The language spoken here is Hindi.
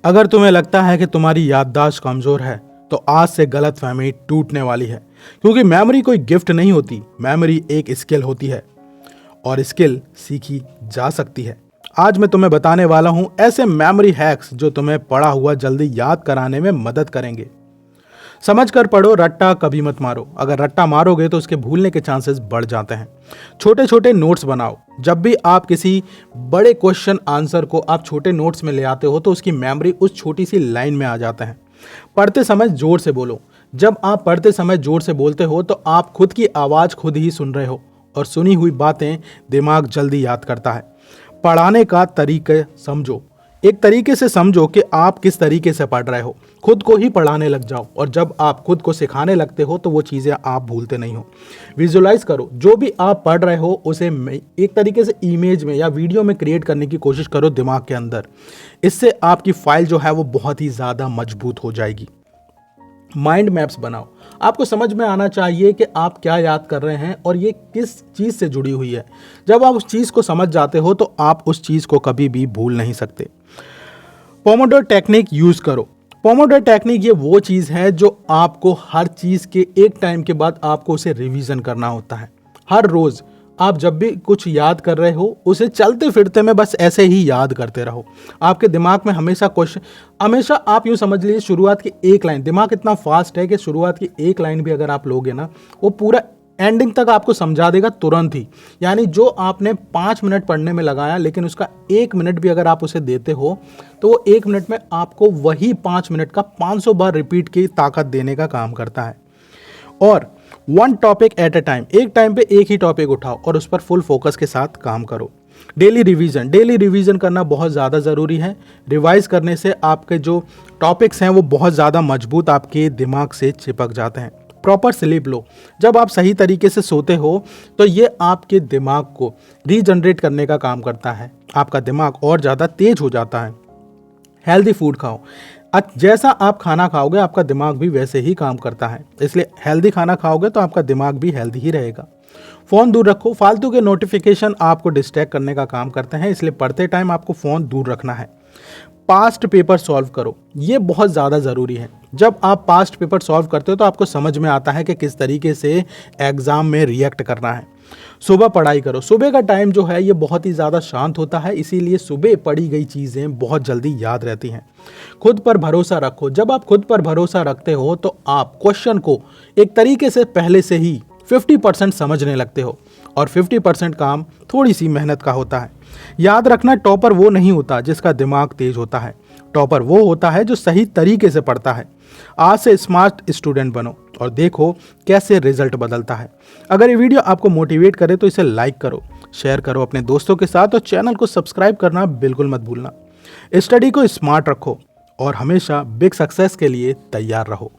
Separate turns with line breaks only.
अगर तुम्हें लगता है कि तुम्हारी याददाश्त कमजोर है तो आज से गलतफहमी टूटने वाली है, क्योंकि मेमोरी कोई गिफ्ट नहीं होती, मेमोरी एक स्किल होती है और स्किल सीखी जा सकती है। आज मैं तुम्हें बताने वाला हूं ऐसे मेमोरी हैक्स जो तुम्हें पढ़ा हुआ जल्दी याद कराने में मदद करेंगे। समझ कर पढ़ो, रट्टा कभी मत मारो। अगर रट्टा मारोगे तो उसके भूलने के चांसेस बढ़ जाते हैं। छोटे छोटे नोट्स बनाओ। जब भी आप किसी बड़े क्वेश्चन आंसर को आप छोटे नोट्स में ले आते हो तो उसकी मेमोरी उस छोटी सी लाइन में आ जाता है। पढ़ते समय जोर से बोलो। जब आप पढ़ते समय जोर से बोलते हो तो आप खुद की आवाज़ खुद ही सुन रहे हो और सुनी हुई बातें दिमाग जल्दी याद करता है। पढ़ाने का तरीका समझो। एक तरीके से समझो कि आप किस तरीके से पढ़ रहे हो। खुद को ही पढ़ाने लग जाओ और जब आप खुद को सिखाने लगते हो तो वो चीज़ें आप भूलते नहीं हो। विजुलाइज करो। जो भी आप पढ़ रहे हो उसे एक तरीके से इमेज में या वीडियो में क्रिएट करने की कोशिश करो दिमाग के अंदर। इससे आपकी फाइल जो है वो बहुत ही ज़्यादा मजबूत हो जाएगी। माइंड मैप्स बनाओ। आपको समझ में आना चाहिए कि आप क्या याद कर रहे हैं और ये किस चीज़ से जुड़ी हुई है। जब आप उस चीज़ को समझ जाते हो तो आप उस चीज़ को कभी भी भूल नहीं सकते। पोमोडोर टेक्निक यूज़ करो। पोमोडोर टेक्निक ये वो चीज़ है जो आपको हर चीज़ के एक टाइम के बाद आपको उसे रिवीजन करना होता है। हर रोज़ आप जब भी कुछ याद कर रहे हो उसे चलते फिरते में बस ऐसे ही याद करते रहो। आपके दिमाग में हमेशा क्वेश्चन, हमेशा आप यूँ समझ लीजिए शुरुआत की एक लाइन, दिमाग इतना फास्ट है कि शुरुआत की एक लाइन भी अगर आप लोगे ना वो पूरा एंडिंग तक आपको समझा देगा तुरंत ही। यानी जो आपने 5 मिनट पढ़ने में लगाया लेकिन उसका 1 मिनट भी अगर आप उसे देते हो तो वो 1 मिनट में आपको वही 5 मिनट का 500 बार रिपीट की ताकत देने का काम करता है। और 1 टॉपिक एट ए टाइम, एक टाइम पे एक ही टॉपिक उठाओ और उस पर फुल फोकस के साथ काम करो। डेली रिवीजन करना बहुत ज़्यादा ज़रूरी है। रिवाइज करने से आपके जो टॉपिक्स हैं वो बहुत ज़्यादा मजबूत आपके दिमाग से चिपक जाते हैं। प्रॉपर स्लीप लो। जब आप सही तरीके से सोते हो तो ये आपके दिमाग को रीजनरेट करने का काम करता है। आपका दिमाग और ज़्यादा तेज हो जाता है। हेल्दी फूड खाओ। जैसा आप खाना खाओगे आपका दिमाग भी वैसे ही काम करता है, इसलिए हेल्दी खाना खाओगे तो आपका दिमाग भी हेल्दी ही रहेगा। फ़ोन दूर रखो। फालतू के नोटिफिकेशन आपको डिस्ट्रैक्ट करने का काम करते हैं, इसलिए पढ़ते टाइम आपको फ़ोन दूर रखना है। पास्ट पेपर सॉल्व करो। ये बहुत ज़्यादा ज़रूरी है। जब आप पास्ट पेपर सॉल्व करते हो तो आपको समझ में आता है कि किस तरीके से एग्ज़ाम में रिएक्ट करना है। सुबह पढ़ाई करो। सुबह का टाइम जो है ये बहुत ही ज़्यादा शांत होता है, इसीलिए सुबह पढ़ी गई चीज़ें बहुत जल्दी याद रहती हैं। खुद पर भरोसा रखो। जब आप खुद पर भरोसा रखते हो तो आप क्वेश्चन को एक तरीके से पहले से ही 50% समझने लगते हो और 50% काम थोड़ी सी मेहनत का होता है। याद रखना, टॉपर वो नहीं होता जिसका दिमाग तेज होता है, टॉपर वो होता है जो सही तरीके से पढ़ता है। आज से स्मार्ट स्टूडेंट बनो और देखो कैसे रिजल्ट बदलता है। अगर ये वीडियो आपको मोटिवेट करे तो इसे लाइक करो, शेयर करो अपने दोस्तों के साथ और चैनल को सब्सक्राइब करना बिल्कुल मत भूलना। स्टडी को स्मार्ट रखो और हमेशा बिग सक्सेस के लिए तैयार रहो।